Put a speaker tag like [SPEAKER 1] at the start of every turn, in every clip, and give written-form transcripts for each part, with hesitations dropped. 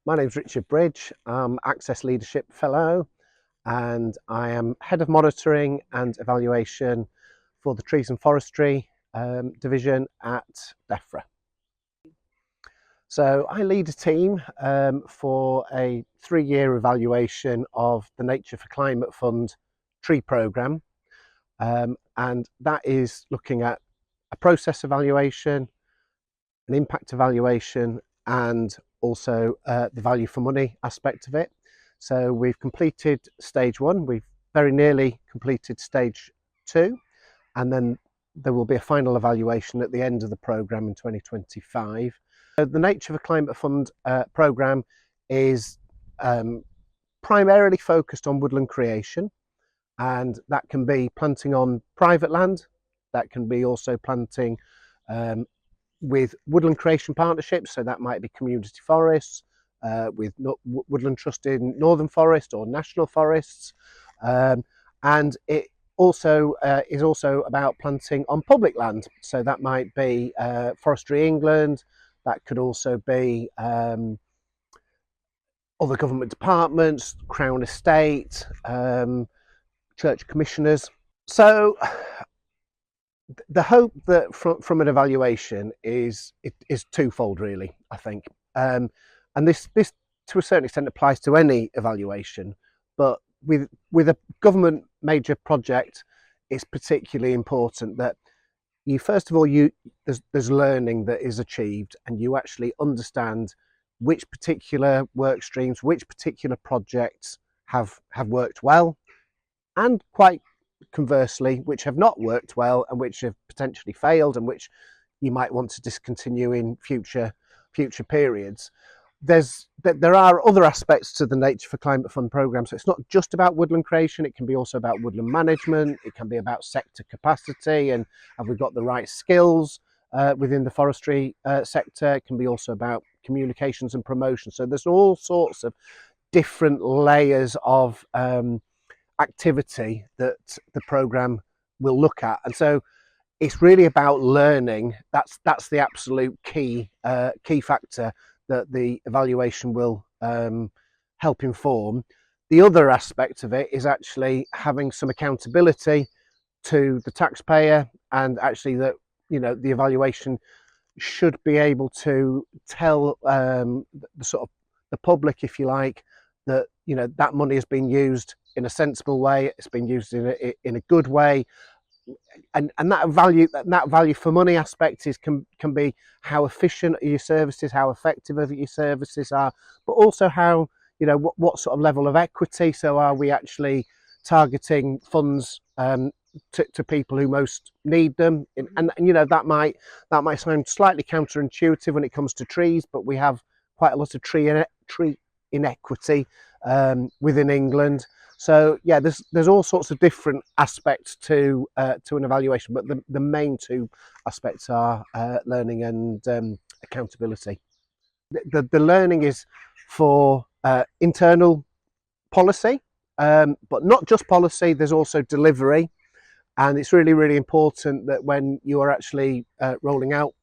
[SPEAKER 1] My name's Richard Bridge. I'm Access Leadership Fellow and I am Head of Monitoring and Evaluation for the Trees and Forestry Division at Defra. So I lead a team for a 3-year evaluation of the Nature for Climate Fund tree programme, and that is looking at a process evaluation, an impact evaluation, and also the value for money aspect of it. So we've completed stage 1, we've very nearly completed stage 2, and then there will be a final evaluation at the end of the programme in 2025. So the Nature for Climate Fund programme is primarily focused on woodland creation, and that can be planting on private land, that can be also planting with woodland creation partnerships, so that might be community forests, with Woodland Trust in Northern Forest or national forests, and it also is also about planting on public land, so that might be Forestry England, that could also be other government departments, Crown Estate, church commissioners. So the hope that from an evaluation is twofold, really, I think, and this to a certain extent applies to any evaluation, but with a government major project, it's particularly important that you first of all there's learning that is achieved, and you actually understand which particular work streams, which particular projects have worked well, and quite conversely, which have not worked well and which have potentially failed and which you might want to discontinue in future periods. There are other aspects to the Nature for Climate Fund programme, so it's not just about woodland creation, it can be also about woodland management, it can be about sector capacity and have we got the right skills within the forestry sector, it can be also about communications and promotion. So there's all sorts of different layers of activity that the programme will look at, and so it's really about learning. That's the absolute key factor that the evaluation will help inform. The other aspect of it is actually having some accountability to the taxpayer, and actually that the evaluation should be able to tell the sort of the public, if you like, that that money has been used in a sensible way, it's been used in a good way, and that value for money aspect can be how efficient are your services, how effective are your services are, but also how what sort of level of equity. So are we actually targeting funds to people who most need them? And that might sound slightly counterintuitive when it comes to trees, but we have quite a lot of tree inequity within England. So yeah, there's all sorts of different aspects to an evaluation, but the main two aspects are learning and accountability. The learning is for internal policy, but not just policy. There's also delivery, and it's really important that when you are actually rolling out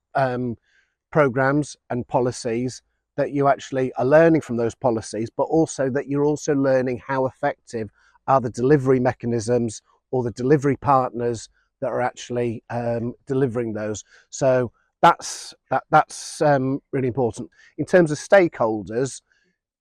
[SPEAKER 1] programs and policies, that you actually are learning from those policies, but also that you're also learning how effective are the delivery mechanisms or the delivery partners that are actually delivering those. So that's really important. In terms of stakeholders,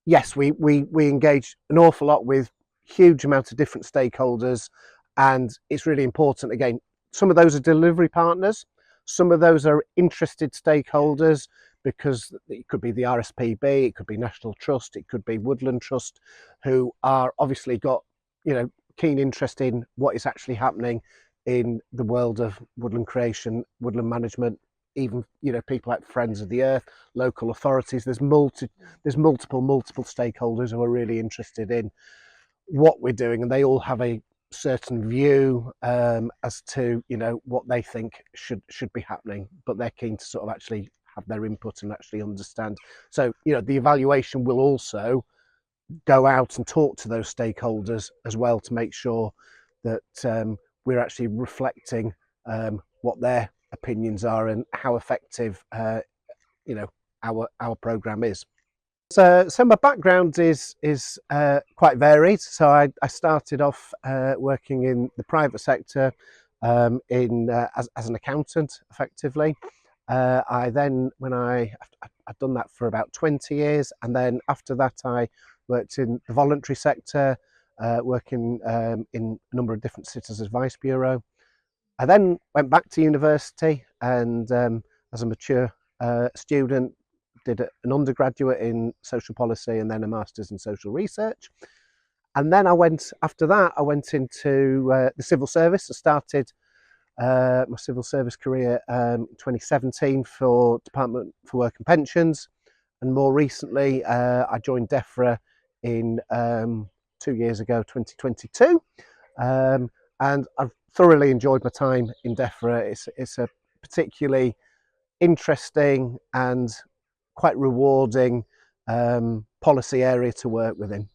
[SPEAKER 1] yes, we engage an awful lot with huge amount of different stakeholders, and it's really important. Again, some of those are delivery partners, some of those are interested stakeholders, because it could be the RSPB, it could be National Trust, it could be Woodland Trust, who are obviously got keen interest in what is actually happening in the world of woodland creation, woodland management. Even people like Friends of the Earth, local authorities. There's multiple stakeholders who are really interested in what we're doing, and they all have a certain view as to what they think should be happening, but they're keen to sort of actually have their input and actually understand. So the evaluation will also go out and talk to those stakeholders as well, to make sure that we're actually reflecting what their opinions are and how effective our programme is. So my background is quite varied. So I started off working in the private sector in as an accountant, effectively. I then, when I'd done that for about 20 years, and then after that I worked in the voluntary sector, working in a number of different Citizens Advice Bureau. I then went back to university, and as a mature student, did an undergraduate in social policy and then a master's in social research. And then after that, I went into the civil service. I started my civil service career in 2017 for Department for Work and Pensions. And more recently, I joined Defra in 2 years ago, 2022. And I've thoroughly enjoyed my time in Defra. It's a particularly interesting and quite rewarding policy area to work within.